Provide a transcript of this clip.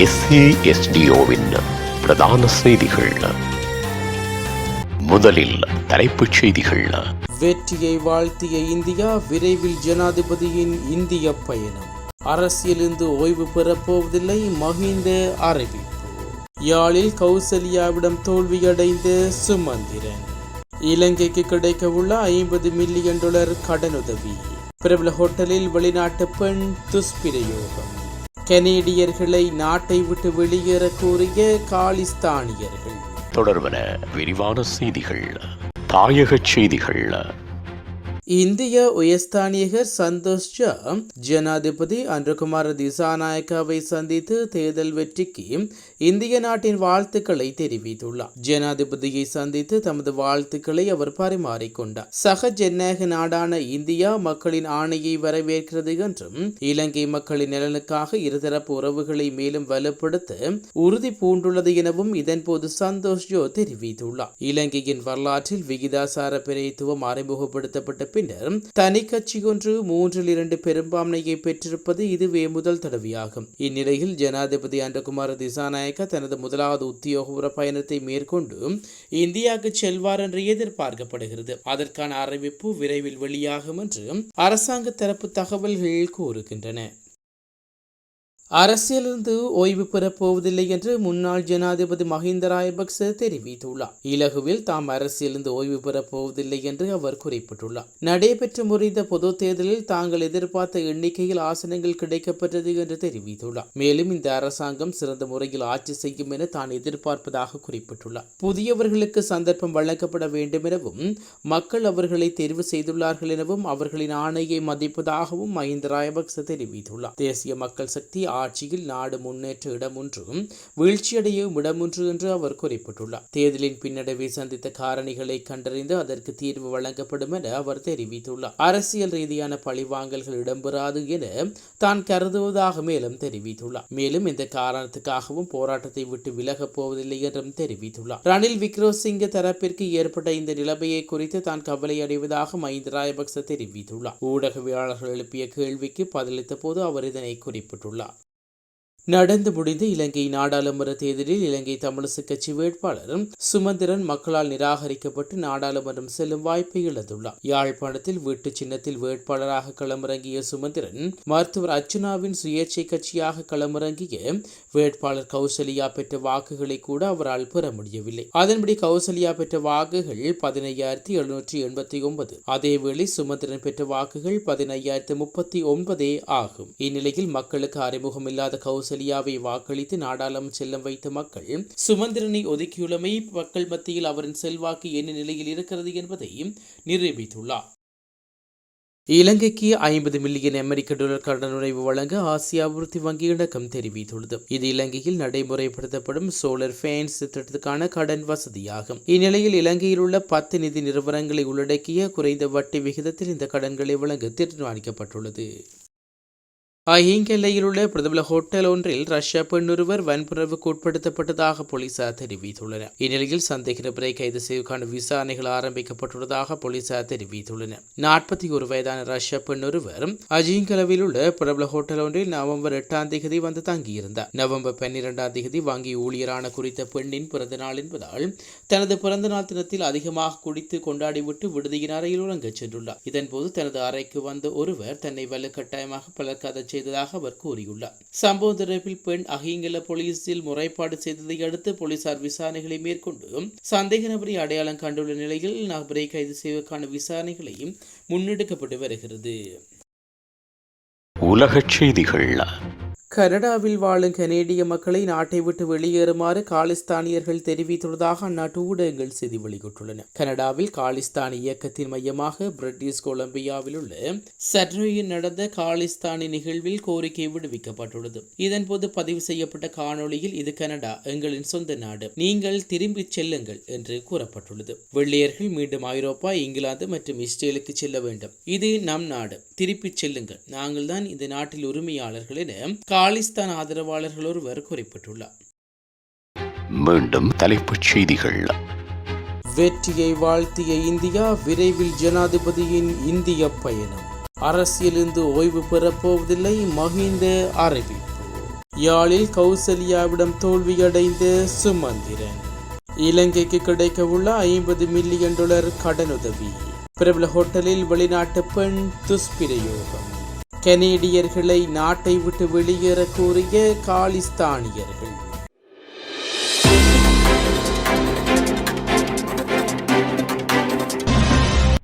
SASDOவின் பிரதான செய்திகள். முதலில் தலைப்புச் செய்திகள். வெற்றியை வாழ்த்திய இந்தியா, விரைவில் ஜனாதிபதியின் இந்திய பயணம். அரசியலிருந்து ஓய்வு பெறப்போவதில்லை, மஹிந்த அறிவிப்பு. யாழில் கௌசல்யாவிடம் தோல்வியடைந்த சுமந்திரன். இலங்கைக்கு கிடைக்கவுள்ள $50 மில்லியன் கடனுதவி. பிரபல ஹோட்டலில் வெளிநாட்டு பெண் துஷ்பிரயோகம். கனேடியர்களை நாட்டை விட்டு வெளியேற கோரிய காலிஸ்தானியர்கள். தொடர்வன விரிவான செய்திகள். தாயக செய்திகள். இந்திய உயர்ஸ்தானியர் சந்தோஷ் ஜா ஜனாதிபதி அன்ருகுமார திசாநாயக்காவை சந்தித்து தேர்தல் வெற்றிக்கு இந்திய நாட்டின் வாழ்த்துக்களை தெரிவித்துள்ளார். ஜனாதிபதியை சந்தித்து தமது வாழ்த்துக்களை அவர் பரிமாறிக்கொண்டார். சக ஜனநாயக நாடான இந்தியா மக்களின் ஆணையை வரவேற்கிறது என்றும் இலங்கை மக்களின் நலனுக்காக இருதரப்பு உறவுகளை மேலும் வலுப்படுத்த உறுதி பூண்டுள்ளது எனவும் இதன்போது சந்தோஷ் ஜோ தெரிவித்துள்ளார். இலங்கையின் வரலாற்றில் விகிதாசார பிரதித்துவம் அறிமுகப்படுத்தப்பட்ட பின்னர் தனி கட்சி ஒன்று 3/2 பெரும்பான்மையை பெற்றிருப்பது இதுவே முதல் தடவையாகும். இந்நிலையில் ஜனாதிபதி அன்ருகுமார திசாநாயக்க தனது முதலாவது உத்தியோகபூர்வ பயணத்தை மேற்கொண்டு இந்தியாவுக்கு செல்வார் என்று எதிர்பார்க்கப்படுகிறது. அதற்கான அறிவிப்பு விரைவில் வெளியாகும் என்று அரசாங்க தரப்பு தகவல்கள் கூறுகின்றன. அரசியலிருந்து ஓய்வு பெறப் போவதில்லை என்று முன்னாள் ஜனாதிபதி மஹிந்த ராஜபக்ச தெரிவித்துள்ளார். இலகுவில் தாம் அரசியலிருந்து ஓய்வு பெறப் போவதில்லை என்று அவர் குறிப்பிட்டுள்ளார். நடைபெற்று முடிந்த பொது தேர்தலில் தாங்கள் எதிர்பார்த்த எண்ணிக்கையில் ஆசனங்கள் கிடைக்கப்பெற்றது என்று தெரிவித்துள்ளார். மேலும் இந்த அரசாங்கம் சிறந்த முறையில் ஆட்சி செய்யும் என தான் எதிர்பார்ப்பதாக குறிப்பிட்டுள்ளார். புதியவர்களுக்கு சந்தர்ப்பம் வழங்கப்பட வேண்டும் எனவும் மக்கள் அவர்களை தேர்வு செய்துள்ளார்கள் எனவும் அவர்களின் ஆணையை மதிப்பதாகவும் மஹிந்த ராஜபக்ச தெரிவித்துள்ளார். தேசிய மக்கள் சக்தி ஆட்சியில் நாடு முன்னேற்ற இடமொன்றும் வீழ்ச்சியடையும் இடமொன்று என்று அவர் குறிப்பிட்டுள்ளார். தேர்தலின் பின்னடைவை சந்தித்த காரணிகளை கண்டறிந்து அதற்கு தீர்வு வழங்கப்படும் என அவர் தெரிவித்துள்ளார். அரசியல் ரீதியான பழிவாங்கல்கள் இடம்பெறாது என தான் கருதுவதாக மேலும் தெரிவித்துள்ளார். மேலும் இந்த காரணத்துக்காகவும் போராட்டத்தை விட்டு விலகப் போவதில்லை என்றும் தெரிவித்துள்ளார். ரணில் விக்ரமசிங்க தரப்பிற்கு ஏற்பட்ட இந்த நிலைமையை குறித்து தான் கவலை அடைவதாக மஹிந்த ராஜபக்ச தெரிவித்துள்ளார். ஊடகவியலாளர்கள் எழுப்பிய கேள்விக்கு பதிலளித்த போது அவர் இதனை குறிப்பிட்டுள்ளார். நடந்து முடிந்த இலங்கை நாடாளுமன்ற தேர்தலில் இலங்கை தமிழிசை கட்சி வேட்பாளர் சுமந்திரன் மக்களால் நிராகரிக்கப்பட்டு நாடாளுமன்றம் செல்லும் வாய்ப்பை இழந்துள்ளார். யாழ்ப்பாணத்தில் வீட்டு சின்னத்தில் வேட்பாளராக களமிறங்கிய சுமந்திரன் மருத்துவர் அர்ச்சுனாவின் சுயேட்சை கட்சியாக களமிறங்கிய வேட்பாளர் கௌசல்யா பெற்ற வாக்குகளை கூட அவரால் பெற முடியவில்லை. அதன்படி கௌசல்யா பெற்ற வாக்குகள் 15,789. அதேவேளை சுமந்திரன் பெற்ற வாக்குகள் 15,039 ஆகும். இந்நிலையில் மக்களுக்கு அறிமுகமில்லாத கௌசல்யாவை வாக்களித்து நாடாளுமன்றம் செல்லம் வைத்த மக்கள் சுமந்திரனை ஒதுக்கியுள்ளமை மக்கள் மத்தியில் அவரின் செல்வாக்கு என்ன நிலையில் இருக்கிறது என்பதை நிரூபித்துள்ளார். இலங்கைக்கு $50 மில்லியன் அமெரிக்க கடனுதவி வழங்க ஆசிய அபிவிருத்தி வங்கி இணக்கம் தெரிவித்துள்ளது. இது இலங்கையில் நடைமுறைப்படுத்தப்படும் சோலார் ஃபேன்ஸ் திட்டத்துக்கான கடன் வசதியாகும். இந்நிலையில் இலங்கையில் உள்ள 10 நிதி நிறுவனங்களை உள்ளடக்கிய குறைந்த வட்டி விகிதத்தில் இந்த கடன்களை வழங்க தீர்மானிக்கப்பட்டுள்ளது. எல்லையில் உள்ள பிரபல ஹோட்டல் ஒன்றில் ரஷ்ய பெண் ஒருவர் வன்புணர்வுக்கு உட்படுத்தப்பட்டதாக போலீசார் தெரிவித்துள்ளனர். இந்நிலையில் சந்தேக நபரை கைது செய்வதற்கான விசாரணைகள் ஆரம்பிக்கப்பட்டுள்ளதாக போலீசார் தெரிவித்துள்ளனர். 41 வயதான ரஷ்ய பெண் ஒருவர் அஜிங்கலவில் உள்ள பிரபல ஹோட்டல் ஒன்றில் நவம்பர் 8 வந்து தங்கியிருந்தார். நவம்பர் 12 வங்கி ஊழியரான குறித்த பெண்ணின் பிறந்த நாள் என்பதால் தனது பிறந்த நாள் தினத்தில் அதிகமாக குடித்து கொண்டாடிவிட்டு விடுதியின் அறையில் உறங்கச் சென்றுள்ளார். இதன்போது தனது அறைக்கு வந்த ஒருவர் தன்னை வலுக்கட்டாயமாக பலர்காத செய்ததாக அவர் கூறியுள்ளார். சம்பவ தொடர்பில் பெண் அகிங்கல போலீசில் முறைப்பாடு செய்ததை அடுத்து போலீசார் விசாரணைகளை மேற்கொண்டு சந்தேக நபரை அடையாளம் கண்டுள்ள நிலையில் நபரை கைது செய்வதற்கான விசாரணைகளையும் முன்னெடுக்கப்பட்டு வருகிறது. உலகச் செய்திகள். கனடாவில் வாழும் கனேடிய மக்களை நாட்டை விட்டு வெளியேறுமாறு காலிஸ்தானியர்கள் தெரிவித்துள்ளதாக அந்நாட்டு ஊடகங்கள் செய்தி வெளியிட்டுள்ளன. கனடாவில் காலிஸ்தானி இயக்கத்தின் மையமாக பிரிட்டிஷ் கொலம்பியாவில் உள்ள சட்ரோயில் நடந்த காலிஸ்தானி நிகழ்வில் கோரிக்கை விடுவிக்கப்பட்டுள்ளது. இதன்போது பதிவு செய்யப்பட்ட காணொளியில் இது கனடா எங்களின் சொந்த நாடு, நீங்கள் திரும்பிச் செல்லுங்கள் என்று கூறப்பட்டுள்ளது. வெள்ளையர்கள் மீண்டும் ஐரோப்பா, இங்கிலாந்து மற்றும் இஸ்ரேலுக்கு செல்ல வேண்டும். இது நம் நாடு, திருப்பிச் செல்லுங்கள், நாங்கள் தான் இந்த நாட்டில் உரிமையாளர்கள் என காலிஸ்தான் ஆதரவாளர்கள் ஒருவர் குறிப்பிட்டுள்ளார். மீண்டும் தலைப்புச் செய்திகள். வெற்றியை வாழ்த்திய இந்தியா, விரைவில் ஜனாதிபதியின் இந்திய பயணம். அரசியலிருந்து ஓய்வு பெறப்போவதில்லை, மஹிந்த அறிவிப்பு. யாழில் கௌசல்யாவிடம் தோல்வியடைந்த சுமந்திரன். இலங்கைக்கு கிடைக்கவுள்ள $50 மில்லியன் கடனுதவி. பிரபல ஹோட்டலில் வெளிநாட்டு பெண் துஷ்பிரயோகம். கனேடியர்களை நாட்டை விட்டு வெளியேற கோரிய காலிஸ்தானியர்கள்.